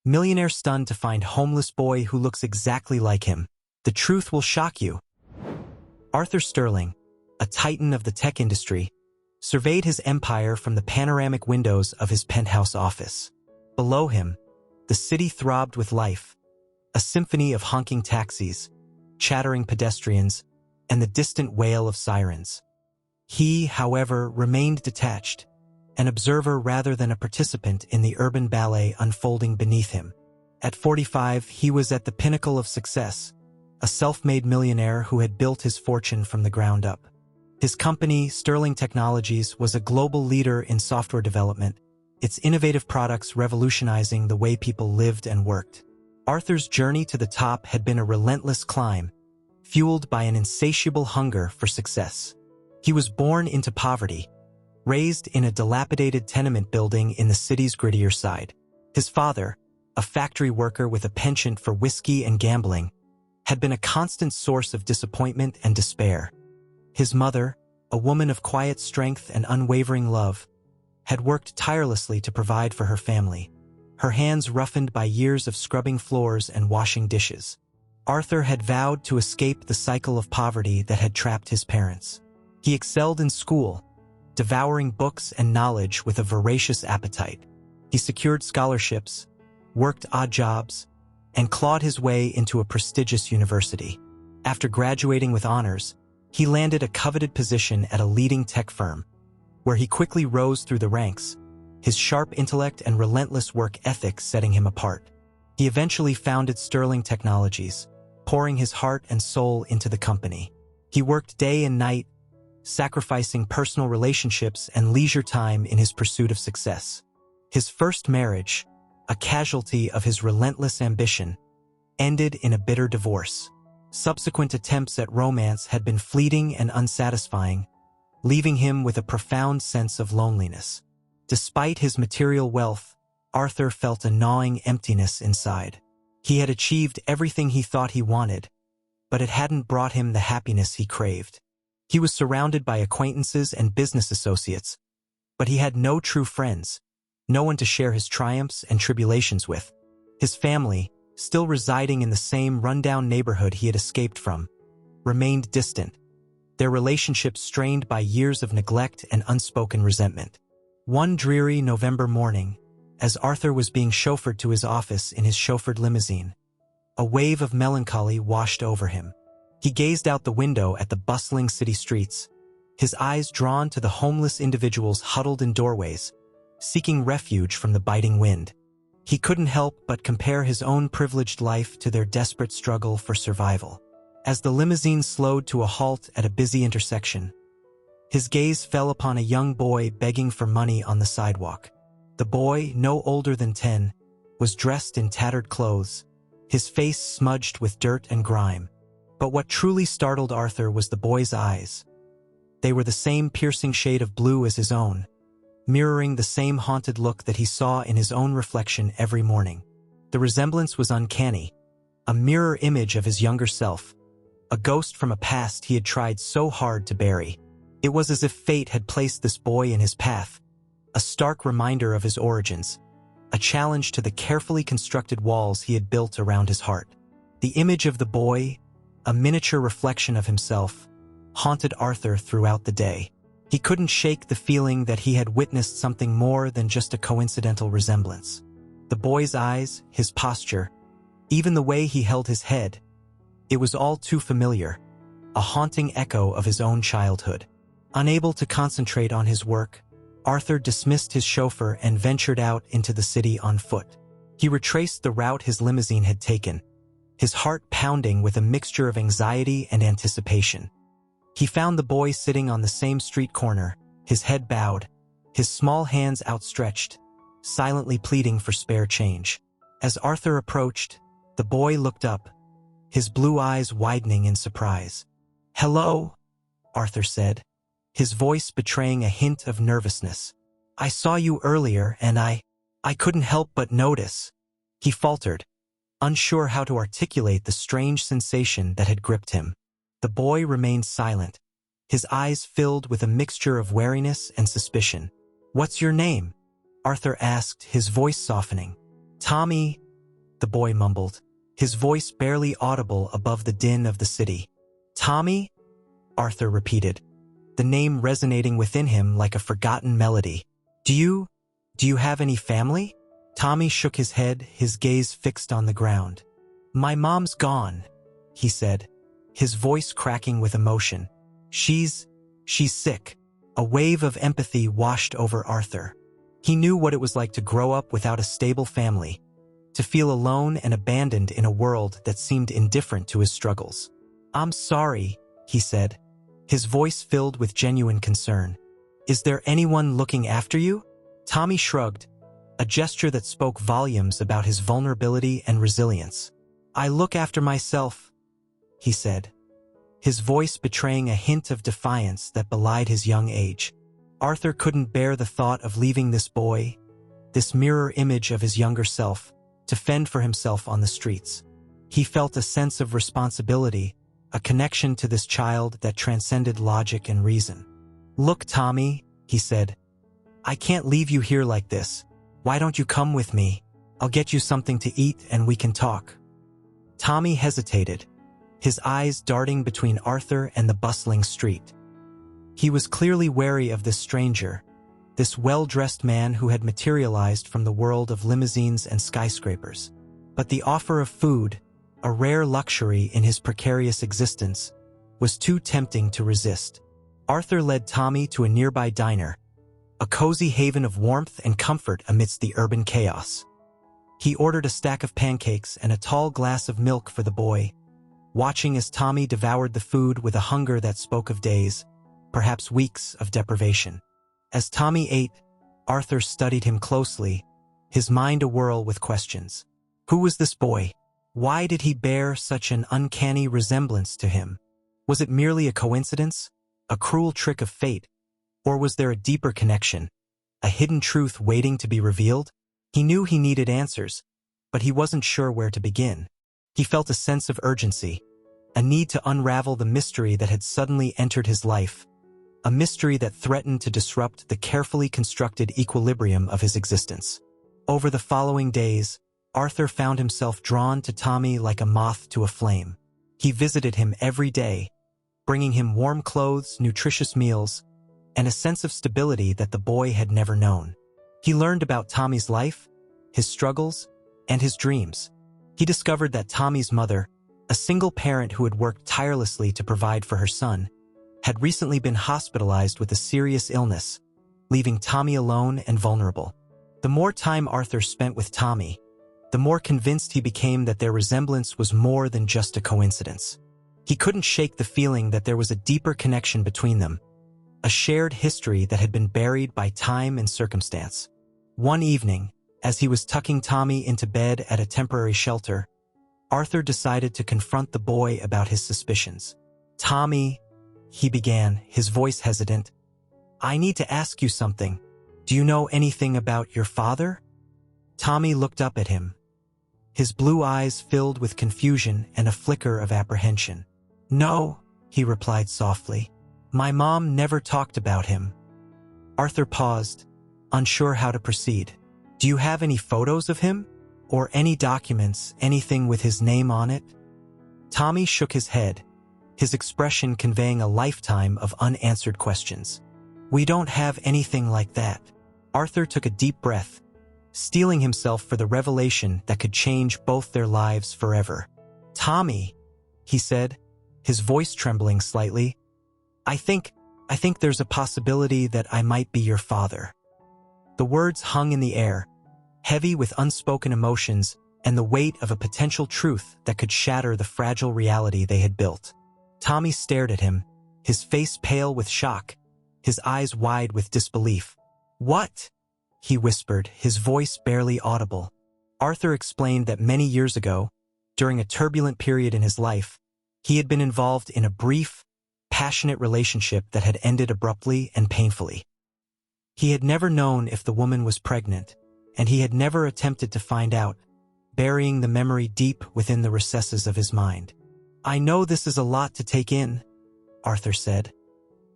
Millionaire stunned to find homeless boy who looks exactly like him. The truth will shock you. Arthur Sterling, a titan of the tech industry, surveyed his empire from the panoramic windows of his penthouse office. Below him, the city throbbed with life, a symphony of honking taxis, chattering pedestrians, and the distant wail of sirens. He, however, remained detached, an observer rather than a participant in the urban ballet unfolding beneath him. At 45, he was at the pinnacle of success, a self-made millionaire who had built his fortune from the ground up. His company, Sterling Technologies, was a global leader in software development, its innovative products revolutionizing the way people lived and worked. Arthur's journey to the top had been a relentless climb, fueled by an insatiable hunger for success. He was born into poverty, raised in a dilapidated tenement building in the city's grittier side. His father, a factory worker with a penchant for whiskey and gambling, had been a constant source of disappointment and despair. His mother, a woman of quiet strength and unwavering love, had worked tirelessly to provide for her family, her hands roughened by years of scrubbing floors and washing dishes. Arthur had vowed to escape the cycle of poverty that had trapped his parents. He excelled in school, devouring books and knowledge with a voracious appetite. He secured scholarships, worked odd jobs, and clawed his way into a prestigious university. After graduating with honors, he landed a coveted position at a leading tech firm, where he quickly rose through the ranks, his sharp intellect and relentless work ethic setting him apart. He eventually founded Sterling Technologies, pouring his heart and soul into the company. He worked day and night, sacrificing personal relationships and leisure time in his pursuit of success. His first marriage, a casualty of his relentless ambition, ended in a bitter divorce. Subsequent attempts at romance had been fleeting and unsatisfying, leaving him with a profound sense of loneliness. Despite his material wealth, Arthur felt a gnawing emptiness inside. He had achieved everything he thought he wanted, but it hadn't brought him the happiness he craved. He was surrounded by acquaintances and business associates, but he had no true friends, no one to share his triumphs and tribulations with. His family, still residing in the same rundown neighborhood he had escaped from, remained distant, their relationship strained by years of neglect and unspoken resentment. One dreary November morning, as Arthur was being chauffeured to his office in his chauffeured limousine, a wave of melancholy washed over him. He gazed out the window at the bustling city streets, his eyes drawn to the homeless individuals huddled in doorways, seeking refuge from the biting wind. He couldn't help but compare his own privileged life to their desperate struggle for survival. As the limousine slowed to a halt at a busy intersection, his gaze fell upon a young boy begging for money on the sidewalk. The boy, no older than 10, was dressed in tattered clothes, his face smudged with dirt and grime. But what truly startled Arthur was the boy's eyes. They were the same piercing shade of blue as his own, mirroring the same haunted look that he saw in his own reflection every morning. The resemblance was uncanny, a mirror image of his younger self, a ghost from a past he had tried so hard to bury. It was as if fate had placed this boy in his path, a stark reminder of his origins, a challenge to the carefully constructed walls he had built around his heart. The image of the boy, a miniature reflection of himself, haunted Arthur throughout the day. He couldn't shake the feeling that he had witnessed something more than just a coincidental resemblance. The boy's eyes, his posture, even the way he held his head, it was all too familiar, a haunting echo of his own childhood. Unable to concentrate on his work, Arthur dismissed his chauffeur and ventured out into the city on foot. He retraced the route his limousine had taken, his heart pounding with a mixture of anxiety and anticipation. He found the boy sitting on the same street corner, his head bowed, his small hands outstretched, silently pleading for spare change. As Arthur approached, the boy looked up, his blue eyes widening in surprise. "Hello," Arthur said, his voice betraying a hint of nervousness. "I saw you earlier and I couldn't help but notice." He faltered, unsure how to articulate the strange sensation that had gripped him. The boy remained silent, his eyes filled with a mixture of wariness and suspicion. "What's your name?" Arthur asked, his voice softening. "Tommy," the boy mumbled, his voice barely audible above the din of the city. Tommy? Arthur repeated, the name resonating within him like a forgotten melody. Do you have any family? Tommy shook his head, his gaze fixed on the ground. My mom's gone, he said, his voice cracking with emotion. She's sick. A wave of empathy washed over Arthur. He knew what it was like to grow up without a stable family, to feel alone and abandoned in a world that seemed indifferent to his struggles. I'm sorry, he said, his voice filled with genuine concern. Is there anyone looking after you? Tommy shrugged, a gesture that spoke volumes about his vulnerability and resilience. I look after myself, he said, his voice betraying a hint of defiance that belied his young age. Arthur couldn't bear the thought of leaving this boy, this mirror image of his younger self, to fend for himself on the streets. He felt a sense of responsibility, a connection to this child that transcended logic and reason. Look, Tommy, he said, I can't leave you here like this. Why don't you come with me? I'll get you something to eat and we can talk. Tommy hesitated, his eyes darting between Arthur and the bustling street. He was clearly wary of this stranger, this well-dressed man who had materialized from the world of limousines and skyscrapers. But the offer of food, a rare luxury in his precarious existence, was too tempting to resist. Arthur led Tommy to a nearby diner, a cozy haven of warmth and comfort amidst the urban chaos. He ordered a stack of pancakes and a tall glass of milk for the boy, watching as Tommy devoured the food with a hunger that spoke of days, perhaps weeks of deprivation. As Tommy ate, Arthur studied him closely, his mind awhirl with questions. Who was this boy? Why did he bear such an uncanny resemblance to him? Was it merely a coincidence, a cruel trick of fate, or was there a deeper connection, a hidden truth waiting to be revealed? He knew he needed answers, but he wasn't sure where to begin. He felt a sense of urgency, a need to unravel the mystery that had suddenly entered his life, a mystery that threatened to disrupt the carefully constructed equilibrium of his existence. Over the following days, Arthur found himself drawn to Tommy like a moth to a flame. He visited him every day, bringing him warm clothes, nutritious meals, and a sense of stability that the boy had never known. He learned about Tommy's life, his struggles, and his dreams. He discovered that Tommy's mother, a single parent who had worked tirelessly to provide for her son, had recently been hospitalized with a serious illness, leaving Tommy alone and vulnerable. The more time Arthur spent with Tommy, the more convinced he became that their resemblance was more than just a coincidence. He couldn't shake the feeling that there was a deeper connection between them, a shared history that had been buried by time and circumstance. One evening, as he was tucking Tommy into bed at a temporary shelter, Arthur decided to confront the boy about his suspicions. Tommy, he began, his voice hesitant, I need to ask you something. Do you know anything about your father? Tommy looked up at him, his blue eyes filled with confusion and a flicker of apprehension. No, he replied softly. My mom never talked about him. Arthur paused, unsure how to proceed. Do you have any photos of him? Or any documents, anything with his name on it? Tommy shook his head, his expression conveying a lifetime of unanswered questions. We don't have anything like that. Arthur took a deep breath, steeling himself for the revelation that could change both their lives forever. Tommy, he said, his voice trembling slightly, I think there's a possibility that I might be your father. The words hung in the air, heavy with unspoken emotions and the weight of a potential truth that could shatter the fragile reality they had built. Tommy stared at him, his face pale with shock, his eyes wide with disbelief. What? He whispered, his voice barely audible. Arthur explained that many years ago, during a turbulent period in his life, he had been involved in a brief, passionate relationship that had ended abruptly and painfully. He had never known if the woman was pregnant, and he had never attempted to find out, burying the memory deep within the recesses of his mind. I know this is a lot to take in, Arthur said,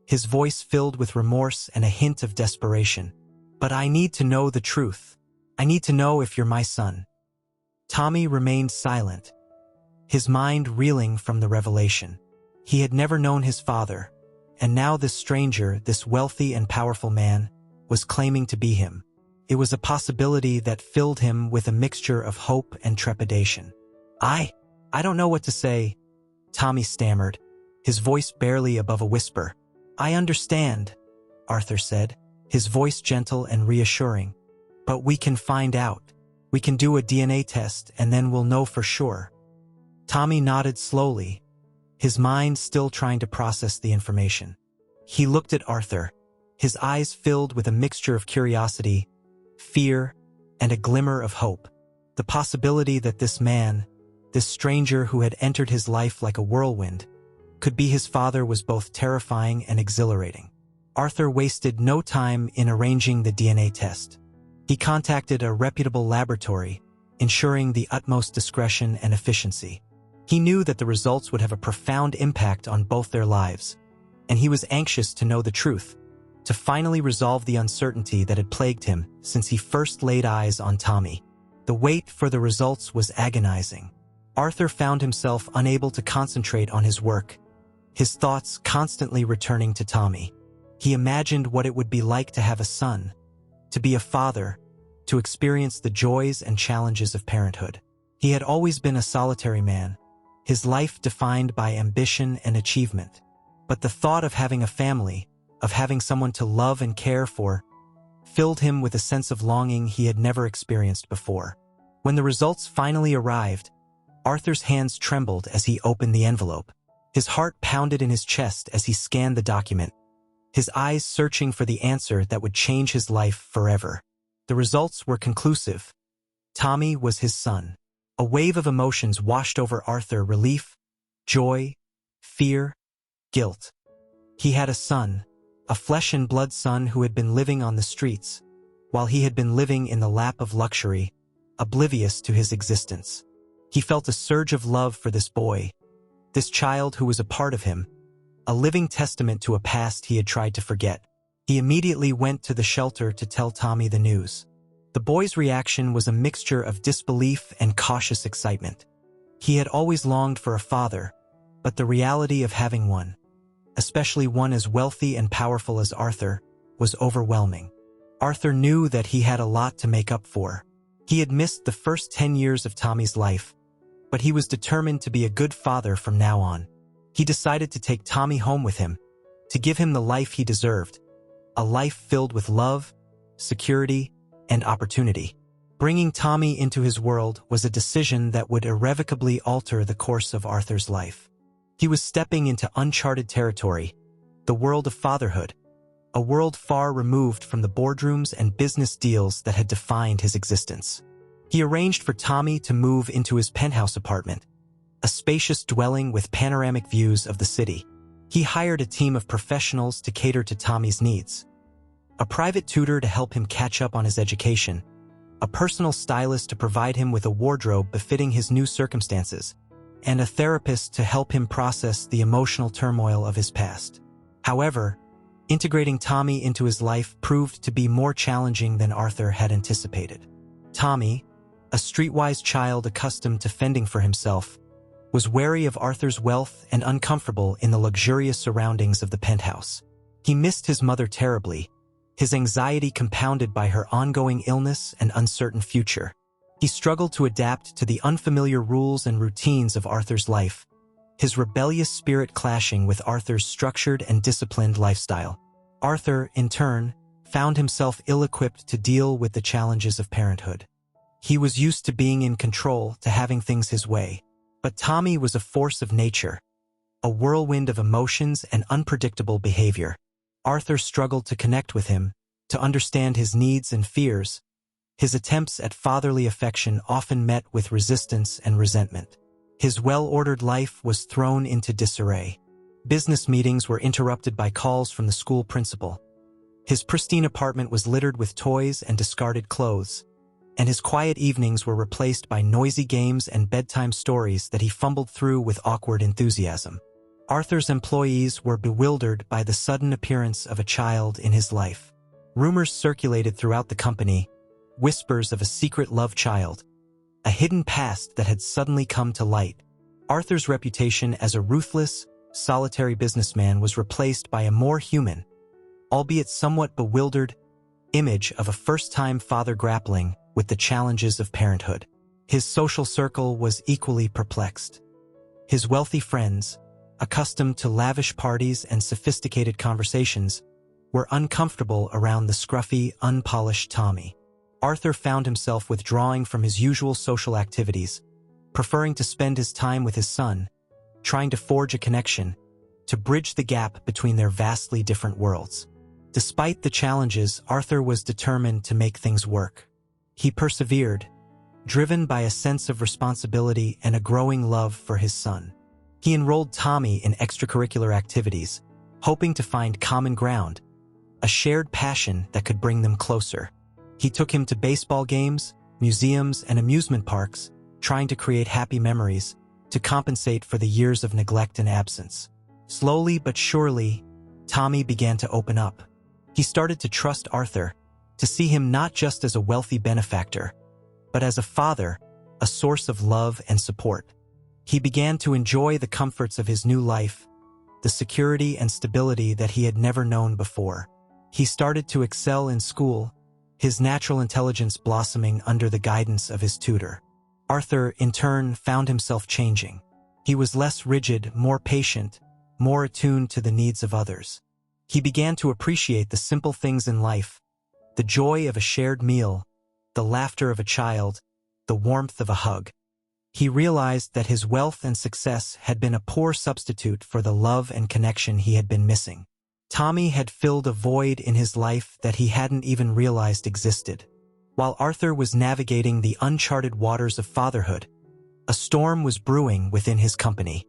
his voice filled with remorse and a hint of desperation. But I need to know the truth. I need to know if you're my son. Tommy remained silent, his mind reeling from the revelation. He had never known his father, and now this stranger, this wealthy and powerful man, was claiming to be him. It was a possibility that filled him with a mixture of hope and trepidation. I don't know what to say," Tommy stammered, his voice barely above a whisper. "I understand," Arthur said, his voice gentle and reassuring. "But we can find out. We can do a DNA test and then we'll know for sure." Tommy nodded slowly, his mind still trying to process the information. He looked at Arthur, his eyes filled with a mixture of curiosity, fear, and a glimmer of hope. The possibility that this man, this stranger who had entered his life like a whirlwind, could be his father was both terrifying and exhilarating. Arthur wasted no time in arranging the DNA test. He contacted a reputable laboratory, ensuring the utmost discretion and efficiency. He knew that the results would have a profound impact on both their lives, and he was anxious to know the truth, to finally resolve the uncertainty that had plagued him since he first laid eyes on Tommy. The wait for the results was agonizing. Arthur found himself unable to concentrate on his work, his thoughts constantly returning to Tommy. He imagined what it would be like to have a son, to be a father, to experience the joys and challenges of parenthood. He had always been a solitary man, his life defined by ambition and achievement. But the thought of having a family, of having someone to love and care for, filled him with a sense of longing he had never experienced before. When the results finally arrived, Arthur's hands trembled as he opened the envelope. His heart pounded in his chest as he scanned the document, his eyes searching for the answer that would change his life forever. The results were conclusive. Tommy was his son. A wave of emotions washed over Arthur: relief, joy, fear, guilt. He had a son, a flesh and blood son who had been living on the streets, while he had been living in the lap of luxury, oblivious to his existence. He felt a surge of love for this boy, this child who was a part of him, a living testament to a past he had tried to forget. He immediately went to the shelter to tell Tommy the news. The boy's reaction was a mixture of disbelief and cautious excitement. He had always longed for a father, but the reality of having one, especially one as wealthy and powerful as Arthur, was overwhelming. Arthur knew that he had a lot to make up for. He had missed the first 10 years of Tommy's life, but he was determined to be a good father from now on. He decided to take Tommy home with him, to give him the life he deserved, a life filled with love, security, and opportunity. Bringing Tommy into his world was a decision that would irrevocably alter the course of Arthur's life. He was stepping into uncharted territory, the world of fatherhood, a world far removed from the boardrooms and business deals that had defined his existence. He arranged for Tommy to move into his penthouse apartment, a spacious dwelling with panoramic views of the city. He hired a team of professionals to cater to Tommy's needs: a private tutor to help him catch up on his education, a personal stylist to provide him with a wardrobe befitting his new circumstances, and a therapist to help him process the emotional turmoil of his past. However, integrating Tommy into his life proved to be more challenging than Arthur had anticipated. Tommy, a streetwise child accustomed to fending for himself, was wary of Arthur's wealth and uncomfortable in the luxurious surroundings of the penthouse. He missed his mother terribly, his anxiety compounded by her ongoing illness and uncertain future. He struggled to adapt to the unfamiliar rules and routines of Arthur's life, his rebellious spirit clashing with Arthur's structured and disciplined lifestyle. Arthur, in turn, found himself ill-equipped to deal with the challenges of parenthood. He was used to being in control, to having things his way. But Tommy was a force of nature, a whirlwind of emotions and unpredictable behavior. Arthur struggled to connect with him, to understand his needs and fears. His attempts at fatherly affection often met with resistance and resentment. His well-ordered life was thrown into disarray. Business meetings were interrupted by calls from the school principal. His pristine apartment was littered with toys and discarded clothes, and his quiet evenings were replaced by noisy games and bedtime stories that he fumbled through with awkward enthusiasm. Arthur's employees were bewildered by the sudden appearance of a child in his life. Rumors circulated throughout the company, whispers of a secret love child, a hidden past that had suddenly come to light. Arthur's reputation as a ruthless, solitary businessman was replaced by a more human, albeit somewhat bewildered, image of a first-time father grappling with the challenges of parenthood. His social circle was equally perplexed. His wealthy friends, accustomed to lavish parties and sophisticated conversations, were uncomfortable around the scruffy, unpolished Tommy. Arthur found himself withdrawing from his usual social activities, preferring to spend his time with his son, trying to forge a connection, to bridge the gap between their vastly different worlds. Despite the challenges, Arthur was determined to make things work. He persevered, driven by a sense of responsibility and a growing love for his son. He enrolled Tommy in extracurricular activities, hoping to find common ground, a shared passion that could bring them closer. He took him to baseball games, museums, and amusement parks, trying to create happy memories to compensate for the years of neglect and absence. Slowly but surely, Tommy began to open up. He started to trust Arthur, to see him not just as a wealthy benefactor, but as a father, a source of love and support. He began to enjoy the comforts of his new life, the security and stability that he had never known before. He started to excel in school, his natural intelligence blossoming under the guidance of his tutor. Arthur, in turn, found himself changing. He was less rigid, more patient, more attuned to the needs of others. He began to appreciate the simple things in life, the joy of a shared meal, the laughter of a child, the warmth of a hug. He realized that his wealth and success had been a poor substitute for the love and connection he had been missing. Tommy had filled a void in his life that he hadn't even realized existed. While Arthur was navigating the uncharted waters of fatherhood, a storm was brewing within his company.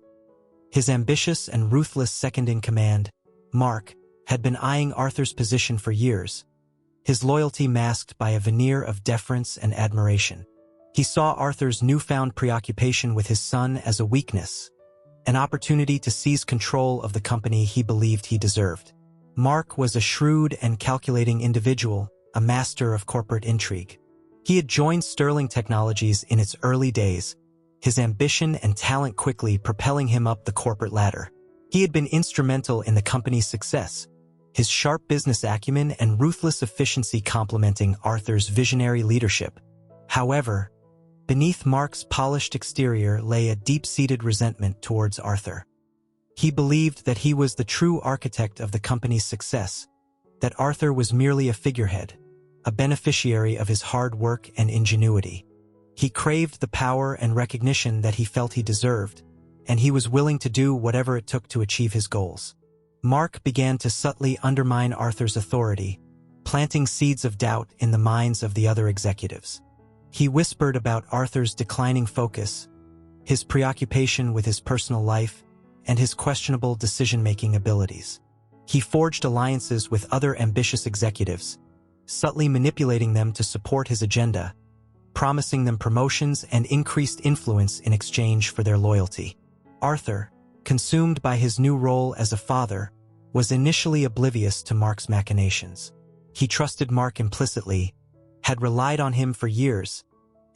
His ambitious and ruthless second-in-command, Mark, had been eyeing Arthur's position for years, his loyalty masked by a veneer of deference and admiration. He saw Arthur's newfound preoccupation with his son as a weakness, an opportunity to seize control of the company he believed he deserved. Mark was a shrewd and calculating individual, a master of corporate intrigue. He had joined Sterling Technologies in its early days, his ambition and talent quickly propelling him up the corporate ladder. He had been instrumental in the company's success, his sharp business acumen and ruthless efficiency complementing Arthur's visionary leadership. However, beneath Mark's polished exterior lay a deep-seated resentment towards Arthur. He believed that he was the true architect of the company's success, that Arthur was merely a figurehead, a beneficiary of his hard work and ingenuity. He craved the power and recognition that he felt he deserved, and he was willing to do whatever it took to achieve his goals. Mark began to subtly undermine Arthur's authority, planting seeds of doubt in the minds of the other executives. He whispered about Arthur's declining focus, his preoccupation with his personal life, and his questionable decision-making abilities. He forged alliances with other ambitious executives, subtly manipulating them to support his agenda, promising them promotions and increased influence in exchange for their loyalty. Arthur, consumed by his new role as a father, was initially oblivious to Mark's machinations. He trusted Mark implicitly, had relied on him for years,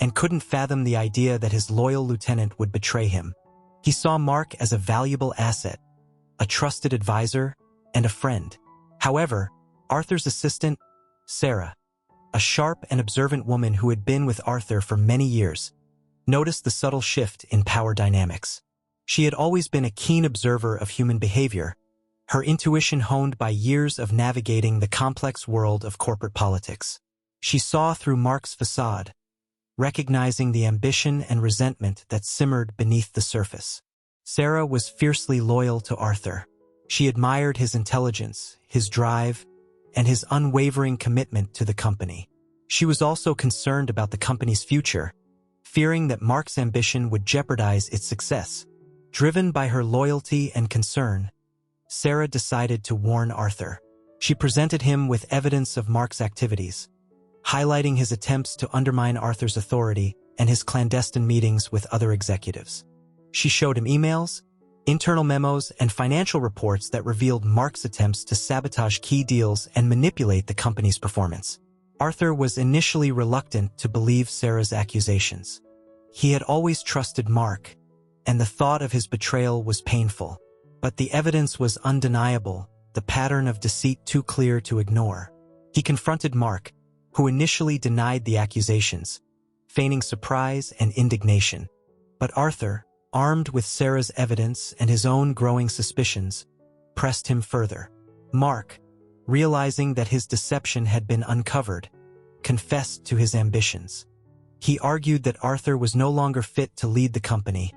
and couldn't fathom the idea that his loyal lieutenant would betray him. He saw Mark as a valuable asset, a trusted advisor, and a friend. However, Arthur's assistant, Sarah, a sharp and observant woman who had been with Arthur for many years, noticed the subtle shift in power dynamics. She had always been a keen observer of human behavior, her intuition honed by years of navigating the complex world of corporate politics. She saw through Mark's facade, recognizing the ambition and resentment that simmered beneath the surface. Sarah was fiercely loyal to Arthur. She admired his intelligence, his drive, and his unwavering commitment to the company. She was also concerned about the company's future, fearing that Mark's ambition would jeopardize its success. Driven by her loyalty and concern, Sarah decided to warn Arthur. She presented him with evidence of Mark's activities, highlighting his attempts to undermine Arthur's authority and his clandestine meetings with other executives. She showed him emails, internal memos, and financial reports that revealed Mark's attempts to sabotage key deals and manipulate the company's performance. Arthur was initially reluctant to believe Sarah's accusations. He had always trusted Mark, and the thought of his betrayal was painful. But the evidence was undeniable, the pattern of deceit too clear to ignore. He confronted Mark, who initially denied the accusations, feigning surprise and indignation. But Arthur, armed with Sarah's evidence and his own growing suspicions, pressed him further. Mark, realizing that his deception had been uncovered, confessed to his ambitions. He argued that Arthur was no longer fit to lead the company,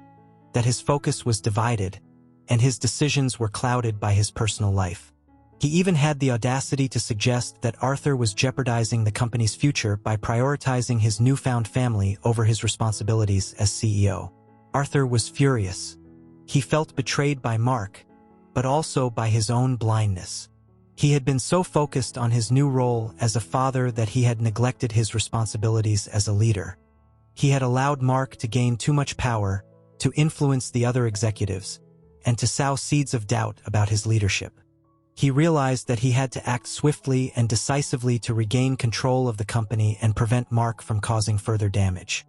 that his focus was divided, and his decisions were clouded by his personal life. He even had the audacity to suggest that Arthur was jeopardizing the company's future by prioritizing his newfound family over his responsibilities as CEO. Arthur was furious. He felt betrayed by Mark, but also by his own blindness. He had been so focused on his new role as a father that he had neglected his responsibilities as a leader. He had allowed Mark to gain too much power, to influence the other executives, and to sow seeds of doubt about his leadership. He realized that he had to act swiftly and decisively to regain control of the company and prevent Mark from causing further damage.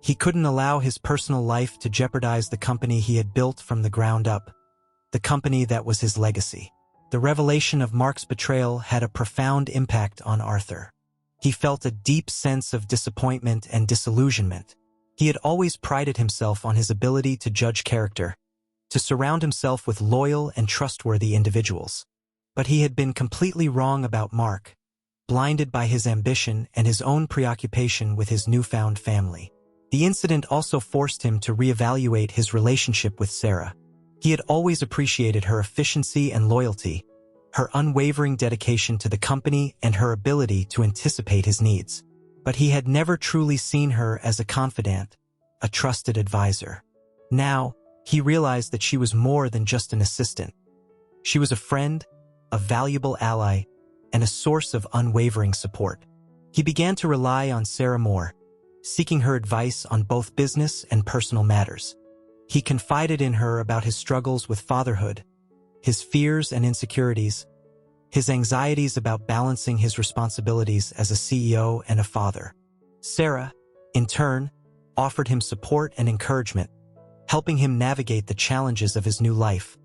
He couldn't allow his personal life to jeopardize the company he had built from the ground up, the company that was his legacy. The revelation of Mark's betrayal had a profound impact on Arthur. He felt a deep sense of disappointment and disillusionment. He had always prided himself on his ability to judge character, to surround himself with loyal and trustworthy individuals. But he had been completely wrong about Mark, blinded by his ambition and his own preoccupation with his newfound family. The incident also forced him to reevaluate his relationship with Sarah. He had always appreciated her efficiency and loyalty, her unwavering dedication to the company and her ability to anticipate his needs. But he had never truly seen her as a confidant, a trusted advisor. Now, he realized that she was more than just an assistant. She was a friend, a valuable ally, and a source of unwavering support. He began to rely on Sarah more, seeking her advice on both business and personal matters. He confided in her about his struggles with fatherhood, his fears and insecurities, his anxieties about balancing his responsibilities as a CEO and a father. Sarah, in turn, offered him support and encouragement, helping him navigate the challenges of his new life,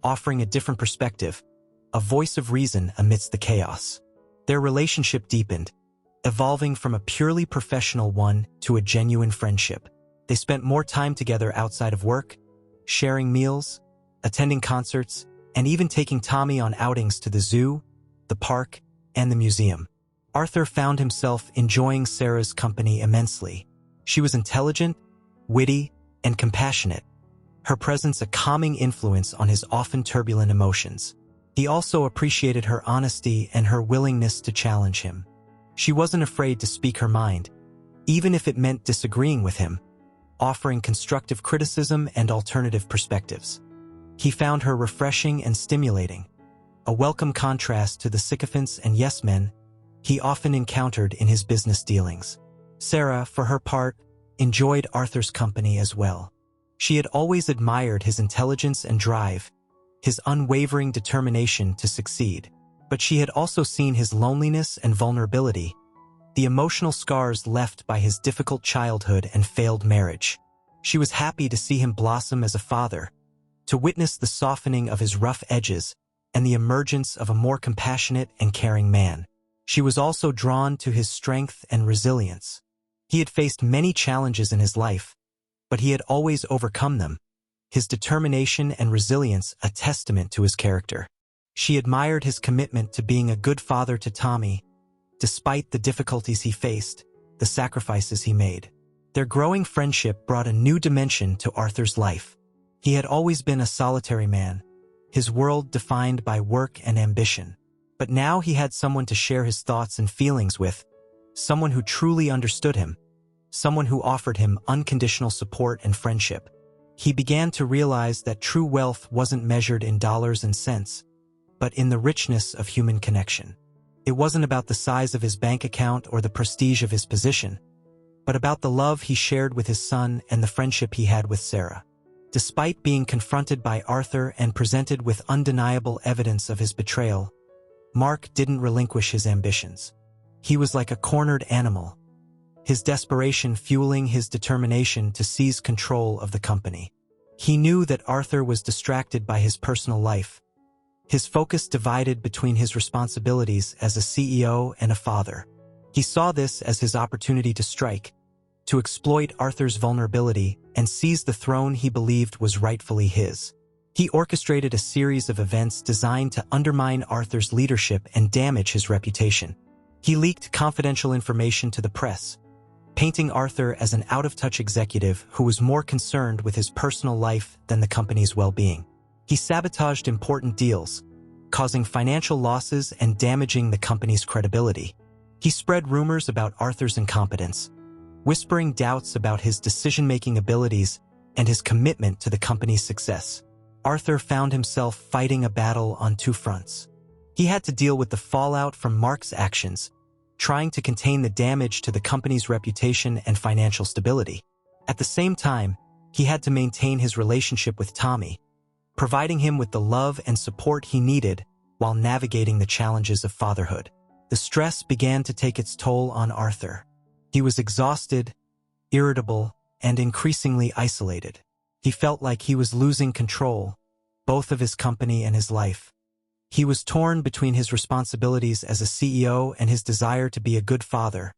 offering a different perspective, a voice of reason amidst the chaos. Their relationship deepened, evolving from a purely professional one to a genuine friendship. They spent more time together outside of work, sharing meals, attending concerts, and even taking Tommy on outings to the zoo, the park, and the museum. Arthur found himself enjoying Sarah's company immensely. She was intelligent, witty, and compassionate, her presence a calming influence on his often turbulent emotions. He also appreciated her honesty and her willingness to challenge him. She wasn't afraid to speak her mind, even if it meant disagreeing with him, offering constructive criticism and alternative perspectives. He found her refreshing and stimulating, a welcome contrast to the sycophants and yes-men he often encountered in his business dealings. Sarah, for her part, enjoyed Arthur's company as well. She had always admired his intelligence and drive, his unwavering determination to succeed. But she had also seen his loneliness and vulnerability, the emotional scars left by his difficult childhood and failed marriage. She was happy to see him blossom as a father, to witness the softening of his rough edges and the emergence of a more compassionate and caring man. She was also drawn to his strength and resilience. He had faced many challenges in his life, but he had always overcome them, his determination and resilience a testament to his character. She admired his commitment to being a good father to Tommy, despite the difficulties he faced, the sacrifices he made. Their growing friendship brought a new dimension to Arthur's life. He had always been a solitary man, his world defined by work and ambition. But now he had someone to share his thoughts and feelings with, someone who truly understood him, someone who offered him unconditional support and friendship. He began to realize that true wealth wasn't measured in dollars and cents, but in the richness of human connection. It wasn't about the size of his bank account or the prestige of his position, but about the love he shared with his son and the friendship he had with Sarah. Despite being confronted by Arthur and presented with undeniable evidence of his betrayal, Mark didn't relinquish his ambitions. He was like a cornered animal, his desperation fueling his determination to seize control of the company. He knew that Arthur was distracted by his personal life, his focus divided between his responsibilities as a CEO and a father. He saw this as his opportunity to strike, to exploit Arthur's vulnerability and seize the throne he believed was rightfully his. He orchestrated a series of events designed to undermine Arthur's leadership and damage his reputation. He leaked confidential information to the press, painting Arthur as an out-of-touch executive who was more concerned with his personal life than the company's well-being. He sabotaged important deals, causing financial losses and damaging the company's credibility. He spread rumors about Arthur's incompetence, whispering doubts about his decision-making abilities and his commitment to the company's success. Arthur found himself fighting a battle on two fronts. He had to deal with the fallout from Mark's actions, trying to contain the damage to the company's reputation and financial stability. At the same time, he had to maintain his relationship with Tommy, providing him with the love and support he needed while navigating the challenges of fatherhood. The stress began to take its toll on Arthur. He was exhausted, irritable, and increasingly isolated. He felt like he was losing control, both of his company and his life. He was torn between his responsibilities as a CEO and his desire to be a good father,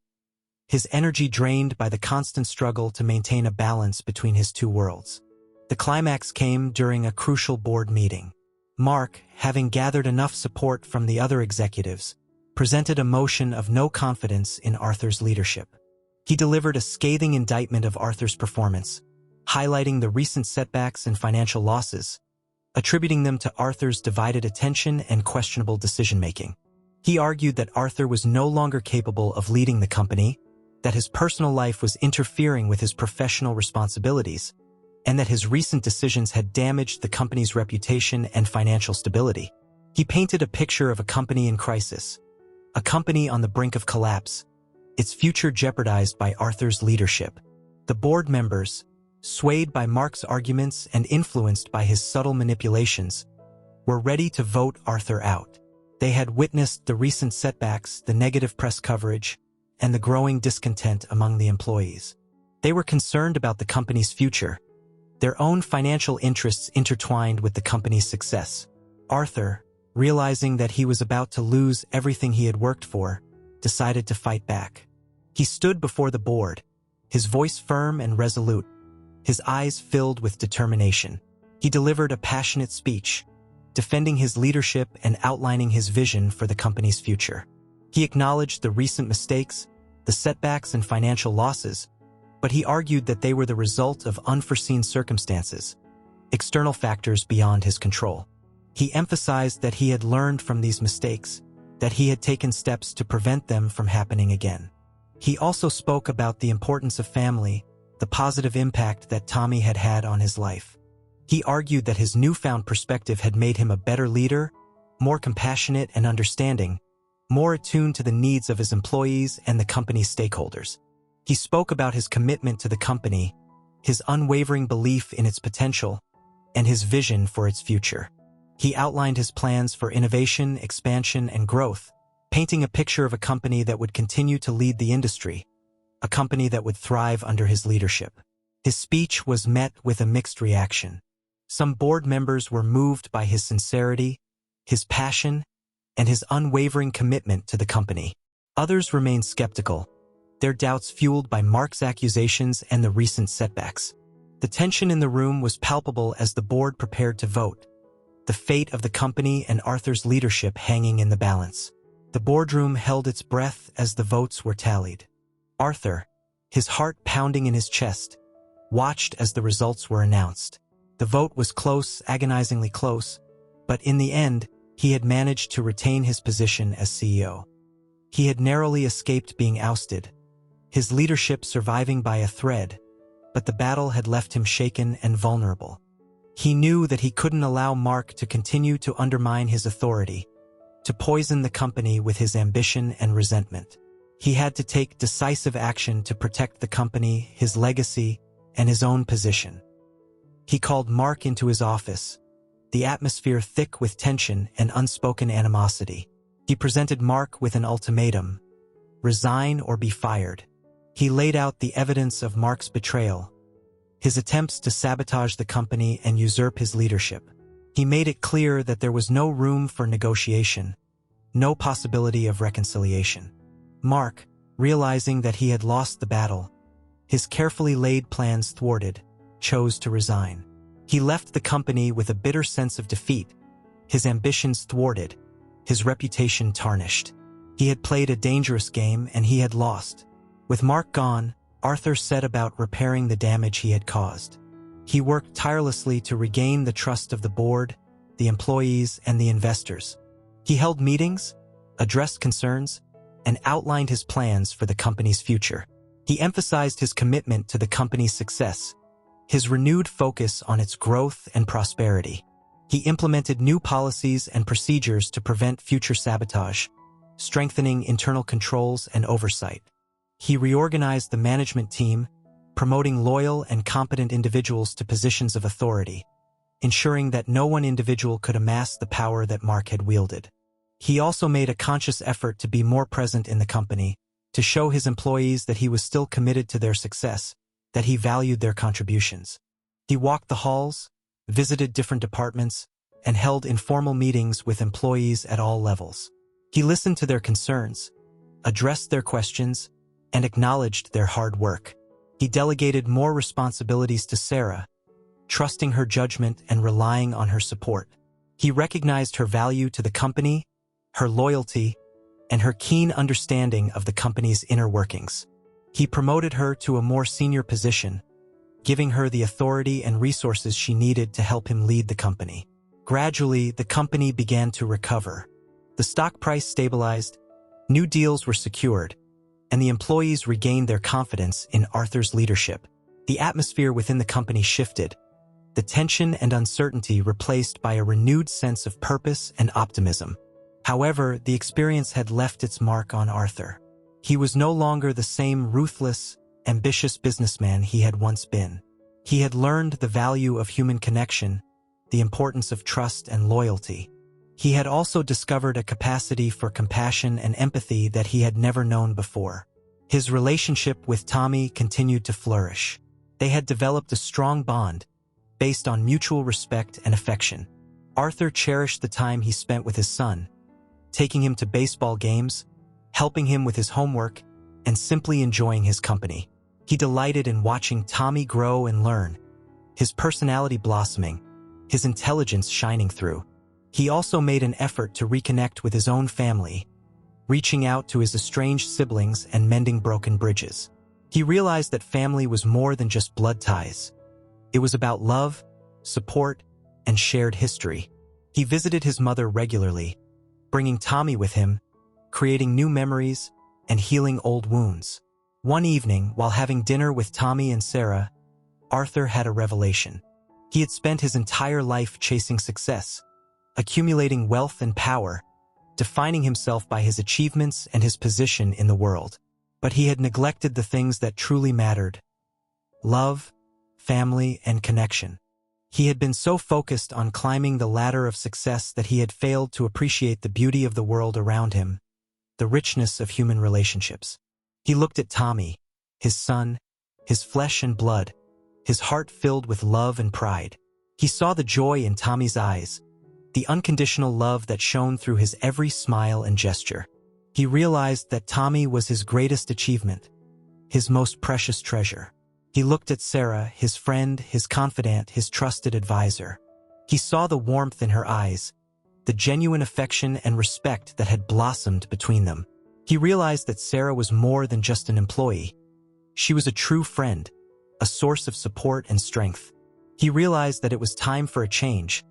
his energy drained by the constant struggle to maintain a balance between his two worlds. The climax came during a crucial board meeting. Mark, having gathered enough support from the other executives, presented a motion of no confidence in Arthur's leadership. He delivered a scathing indictment of Arthur's performance, highlighting the recent setbacks and financial losses, attributing them to Arthur's divided attention and questionable decision-making. He argued that Arthur was no longer capable of leading the company, that his personal life was interfering with his professional responsibilities, and that his recent decisions had damaged the company's reputation and financial stability. He painted a picture of a company in crisis, a company on the brink of collapse, its future jeopardized by Arthur's leadership. The board members, swayed by Mark's arguments and influenced by his subtle manipulations, were ready to vote Arthur out. They had witnessed the recent setbacks, the negative press coverage, and the growing discontent among the employees. They were concerned about the company's future, their own financial interests intertwined with the company's success. Arthur, realizing that he was about to lose everything he had worked for, decided to fight back. He stood before the board, his voice firm and resolute, his eyes filled with determination. He delivered a passionate speech, defending his leadership and outlining his vision for the company's future. He acknowledged the recent mistakes, the setbacks and financial losses, but he argued that they were the result of unforeseen circumstances, external factors beyond his control. He emphasized that he had learned from these mistakes, that he had taken steps to prevent them from happening again. He also spoke about the importance of family, the positive impact that Tommy had had on his life. He argued that his newfound perspective had made him a better leader, more compassionate and understanding, more attuned to the needs of his employees and the company's stakeholders. He spoke about his commitment to the company, his unwavering belief in its potential, and his vision for its future. He outlined his plans for innovation, expansion, and growth, painting a picture of a company that would continue to lead the industry, a company that would thrive under his leadership. His speech was met with a mixed reaction. Some board members were moved by his sincerity, his passion, and his unwavering commitment to the company. Others remained skeptical, their doubts fueled by Mark's accusations and the recent setbacks. The tension in the room was palpable as the board prepared to vote, the fate of the company and Arthur's leadership hanging in the balance. The boardroom held its breath as the votes were tallied. Arthur, his heart pounding in his chest, watched as the results were announced. The vote was close, agonizingly close, but in the end, he had managed to retain his position as CEO. He had narrowly escaped being ousted, his leadership surviving by a thread, but the battle had left him shaken and vulnerable. He knew that he couldn't allow Mark to continue to undermine his authority, to poison the company with his ambition and resentment. He had to take decisive action to protect the company, his legacy, and his own position. He called Mark into his office, the atmosphere thick with tension and unspoken animosity. He presented Mark with an ultimatum: resign or be fired. He laid out the evidence of Mark's betrayal, his attempts to sabotage the company and usurp his leadership. He made it clear that there was no room for negotiation, no possibility of reconciliation. Mark, realizing that he had lost the battle, his carefully laid plans thwarted, chose to resign. He left the company with a bitter sense of defeat, his ambitions thwarted, his reputation tarnished. He had played a dangerous game and he had lost. With Mark gone, Arthur set about repairing the damage he had caused. He worked tirelessly to regain the trust of the board, the employees, and the investors. He held meetings, addressed concerns, and outlined his plans for the company's future. He emphasized his commitment to the company's success, his renewed focus on its growth and prosperity. He implemented new policies and procedures to prevent future sabotage, strengthening internal controls and oversight. He reorganized the management team, promoting loyal and competent individuals to positions of authority, ensuring that no one individual could amass the power that Mark had wielded. He also made a conscious effort to be more present in the company, to show his employees that he was still committed to their success, that he valued their contributions. He walked the halls, visited different departments, and held informal meetings with employees at all levels. He listened to their concerns, addressed their questions, and acknowledged their hard work. He delegated more responsibilities to Sarah, trusting her judgment and relying on her support. He recognized her value to the company, her loyalty, and her keen understanding of the company's inner workings. He promoted her to a more senior position, giving her the authority and resources she needed to help him lead the company. Gradually, the company began to recover. The stock price stabilized, new deals were secured, and the employees regained their confidence in Arthur's leadership. The atmosphere within the company shifted, the tension and uncertainty replaced by a renewed sense of purpose and optimism. However, the experience had left its mark on Arthur. He was no longer the same ruthless, ambitious businessman he had once been. He had learned the value of human connection, the importance of trust and loyalty. He had also discovered a capacity for compassion and empathy that he had never known before. His relationship with Tommy continued to flourish. They had developed a strong bond, based on mutual respect and affection. Arthur cherished the time he spent with his son, taking him to baseball games, helping him with his homework, and simply enjoying his company. He delighted in watching Tommy grow and learn, his personality blossoming, his intelligence shining through. He also made an effort to reconnect with his own family, reaching out to his estranged siblings and mending broken bridges. He realized that family was more than just blood ties. It was about love, support, and shared history. He visited his mother regularly, bringing Tommy with him, creating new memories and healing old wounds. One evening, while having dinner with Tommy and Sarah, Arthur had a revelation. He had spent his entire life chasing success, accumulating wealth and power, defining himself by his achievements and his position in the world. But he had neglected the things that truly mattered: love, family, and connection. He had been so focused on climbing the ladder of success that he had failed to appreciate the beauty of the world around him, the richness of human relationships. He looked at Tommy, his son, his flesh and blood, his heart filled with love and pride. He saw the joy in Tommy's eyes, the unconditional love that shone through his every smile and gesture. He realized that Tommy was his greatest achievement, his most precious treasure. He looked at Sarah, his friend, his confidant, his trusted advisor. He saw the warmth in her eyes, the genuine affection and respect that had blossomed between them. He realized that Sarah was more than just an employee. She was a true friend, a source of support and strength. He realized that it was time for a change,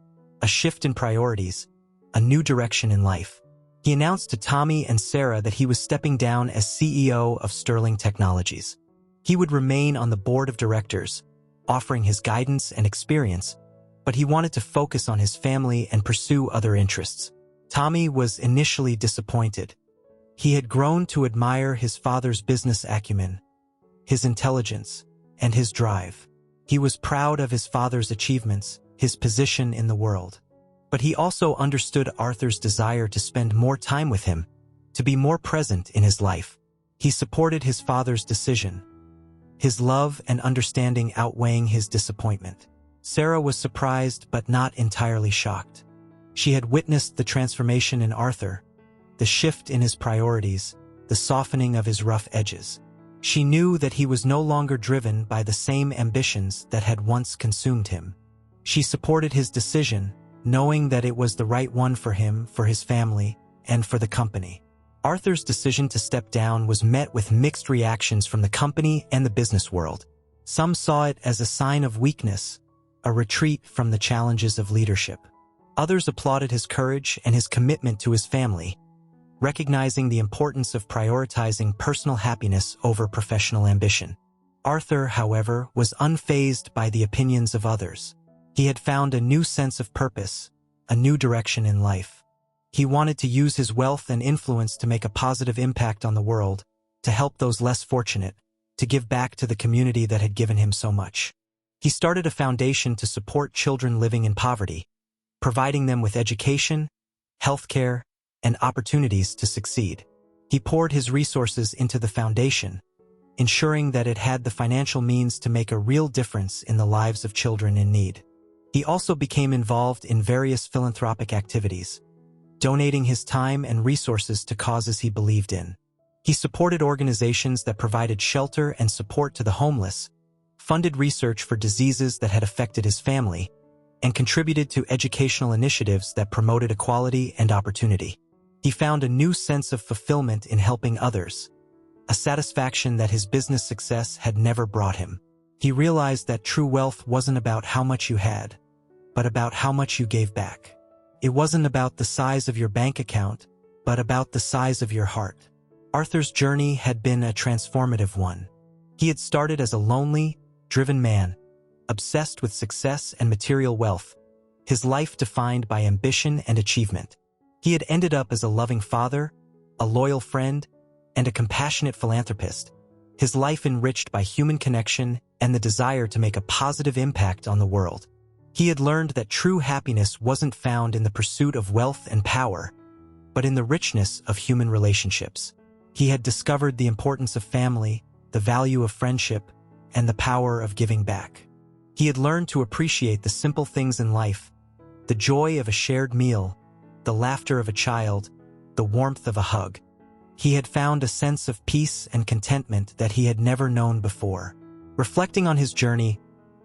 a shift in priorities, a new direction in life. He announced to Tommy and Sarah that he was stepping down as CEO of Sterling Technologies. He would remain on the board of directors, offering his guidance and experience, but he wanted to focus on his family and pursue other interests. Tommy was initially disappointed. He had grown to admire his father's business acumen, his intelligence, and his drive. He was proud of his father's achievements, his position in the world. But he also understood Arthur's desire to spend more time with him, to be more present in his life. He supported his father's decision, his love and understanding outweighing his disappointment. Sarah was surprised but not entirely shocked. She had witnessed the transformation in Arthur, the shift in his priorities, the softening of his rough edges. She knew that he was no longer driven by the same ambitions that had once consumed him. She supported his decision, knowing that it was the right one for him, for his family, and for the company. Arthur's decision to step down was met with mixed reactions from the company and the business world. Some saw it as a sign of weakness, a retreat from the challenges of leadership. Others applauded his courage and his commitment to his family, recognizing the importance of prioritizing personal happiness over professional ambition. Arthur, however, was unfazed by the opinions of others. He had found a new sense of purpose, a new direction in life. He wanted to use his wealth and influence to make a positive impact on the world, to help those less fortunate, to give back to the community that had given him so much. He started a foundation to support children living in poverty, providing them with education, healthcare, and opportunities to succeed. He poured his resources into the foundation, ensuring that it had the financial means to make a real difference in the lives of children in need. He also became involved in various philanthropic activities, donating his time and resources to causes he believed in. He supported organizations that provided shelter and support to the homeless, funded research for diseases that had affected his family, and contributed to educational initiatives that promoted equality and opportunity. He found a new sense of fulfillment in helping others, a satisfaction that his business success had never brought him. He realized that true wealth wasn't about how much you had, but about how much you gave back. It wasn't about the size of your bank account, but about the size of your heart. Arthur's journey had been a transformative one. He had started as a lonely, driven man, obsessed with success and material wealth, his life defined by ambition and achievement. He had ended up as a loving father, a loyal friend, and a compassionate philanthropist, his life enriched by human connection and the desire to make a positive impact on the world. He had learned that true happiness wasn't found in the pursuit of wealth and power, but in the richness of human relationships. He had discovered the importance of family, the value of friendship, and the power of giving back. He had learned to appreciate the simple things in life, the joy of a shared meal, the laughter of a child, the warmth of a hug. He had found a sense of peace and contentment that he had never known before. Reflecting on his journey,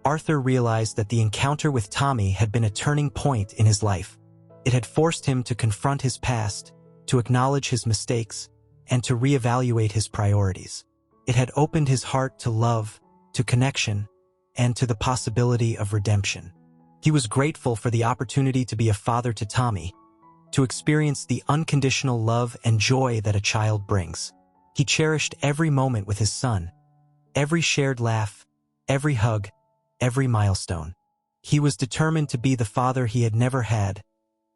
Arthur realized that the encounter with Tommy had been a turning point in his life. It had forced him to confront his past, to acknowledge his mistakes, and to reevaluate his priorities. It had opened his heart to love, to connection, and to the possibility of redemption. He was grateful for the opportunity to be a father to Tommy, to experience the unconditional love and joy that a child brings. He cherished every moment with his son, every shared laugh, every hug, every milestone. He was determined to be the father he had never had,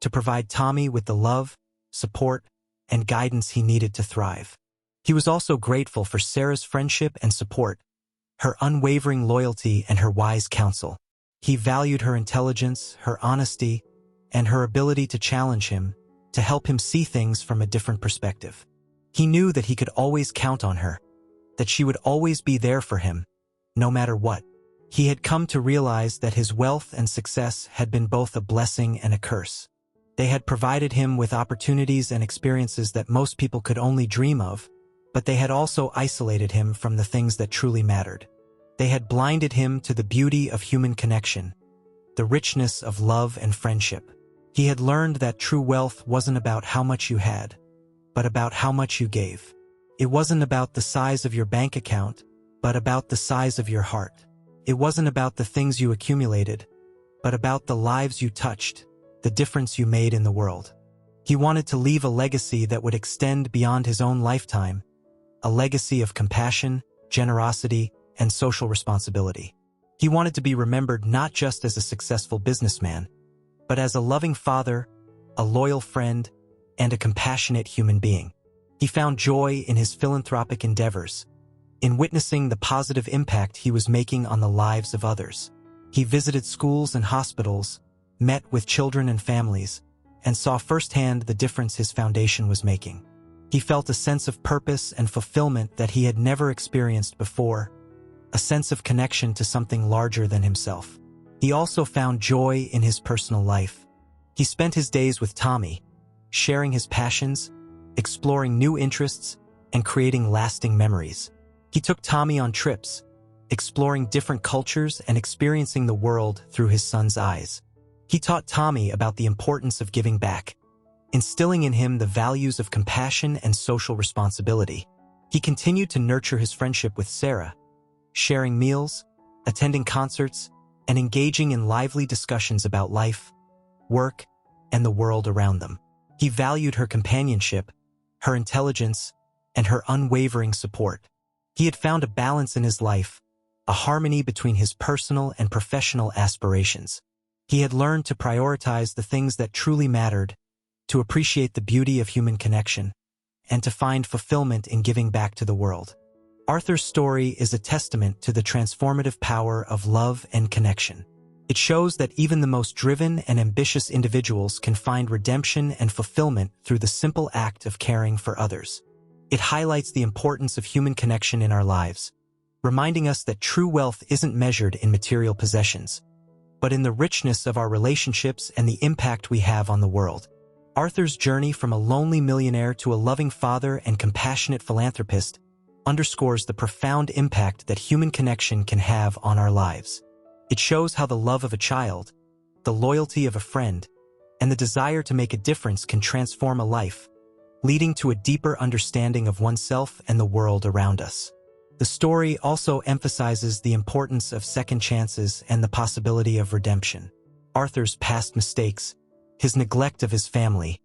to provide Tommy with the love, support, and guidance he needed to thrive. He was also grateful for Sarah's friendship and support, her unwavering loyalty and her wise counsel. He valued her intelligence, her honesty, and her ability to challenge him, to help him see things from a different perspective. He knew that he could always count on her, that she would always be there for him, no matter what. He had come to realize that his wealth and success had been both a blessing and a curse. They had provided him with opportunities and experiences that most people could only dream of, but they had also isolated him from the things that truly mattered. They had blinded him to the beauty of human connection, the richness of love and friendship. He had learned that true wealth wasn't about how much you had, but about how much you gave. It wasn't about the size of your bank account, but about the size of your heart. It wasn't about the things you accumulated, but about the lives you touched, the difference you made in the world. He wanted to leave a legacy that would extend beyond his own lifetime, a legacy of compassion, generosity, and social responsibility. He wanted to be remembered not just as a successful businessman, but as a loving father, a loyal friend, and a compassionate human being. He found joy in his philanthropic endeavors, in witnessing the positive impact he was making on the lives of others. He visited schools and hospitals, met with children and families, and saw firsthand the difference his foundation was making. He felt a sense of purpose and fulfillment that he had never experienced before, a sense of connection to something larger than himself. He also found joy in his personal life. He spent his days with Tommy, sharing his passions, exploring new interests, and creating lasting memories. He took Tommy on trips, exploring different cultures and experiencing the world through his son's eyes. He taught Tommy about the importance of giving back, instilling in him the values of compassion and social responsibility. He continued to nurture his friendship with Sarah, sharing meals, attending concerts, and engaging in lively discussions about life, work, and the world around them. He valued her companionship, her intelligence, and her unwavering support. He had found a balance in his life, a harmony between his personal and professional aspirations. He had learned to prioritize the things that truly mattered, to appreciate the beauty of human connection, and to find fulfillment in giving back to the world. Arthur's story is a testament to the transformative power of love and connection. It shows that even the most driven and ambitious individuals can find redemption and fulfillment through the simple act of caring for others. It highlights the importance of human connection in our lives, reminding us that true wealth isn't measured in material possessions, but in the richness of our relationships and the impact we have on the world. Arthur's journey from a lonely millionaire to a loving father and compassionate philanthropist underscores the profound impact that human connection can have on our lives. It shows how the love of a child, the loyalty of a friend, and the desire to make a difference can transform a life, leading to a deeper understanding of oneself and the world around us. The story also emphasizes the importance of second chances and the possibility of redemption. Arthur's past mistakes, his neglect of his family,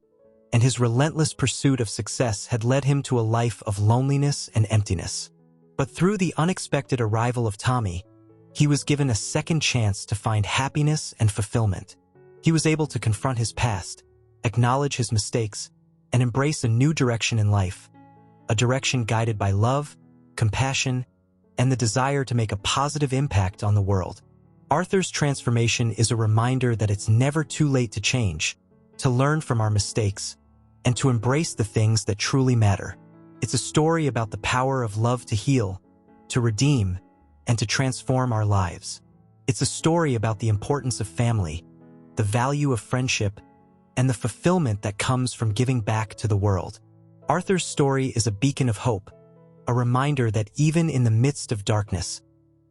and his relentless pursuit of success had led him to a life of loneliness and emptiness. But through the unexpected arrival of Tommy, he was given a second chance to find happiness and fulfillment. He was able to confront his past, acknowledge his mistakes, and embrace a new direction in life, a direction guided by love, compassion, and the desire to make a positive impact on the world. Arthur's transformation is a reminder that it's never too late to change, to learn from our mistakes, and to embrace the things that truly matter. It's a story about the power of love to heal, to redeem, and to transform our lives. It's a story about the importance of family, the value of friendship, and the fulfillment that comes from giving back to the world. Arthur's story is a beacon of hope, a reminder that even in the midst of darkness,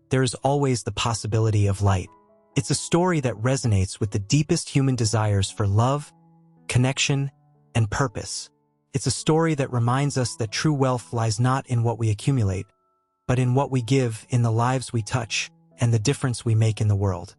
there is always the possibility of light. It's a story that resonates with the deepest human desires for love, connection, and purpose. It's a story that reminds us that true wealth lies not in what we accumulate, but in what we give, in the lives we touch, and the difference we make in the world.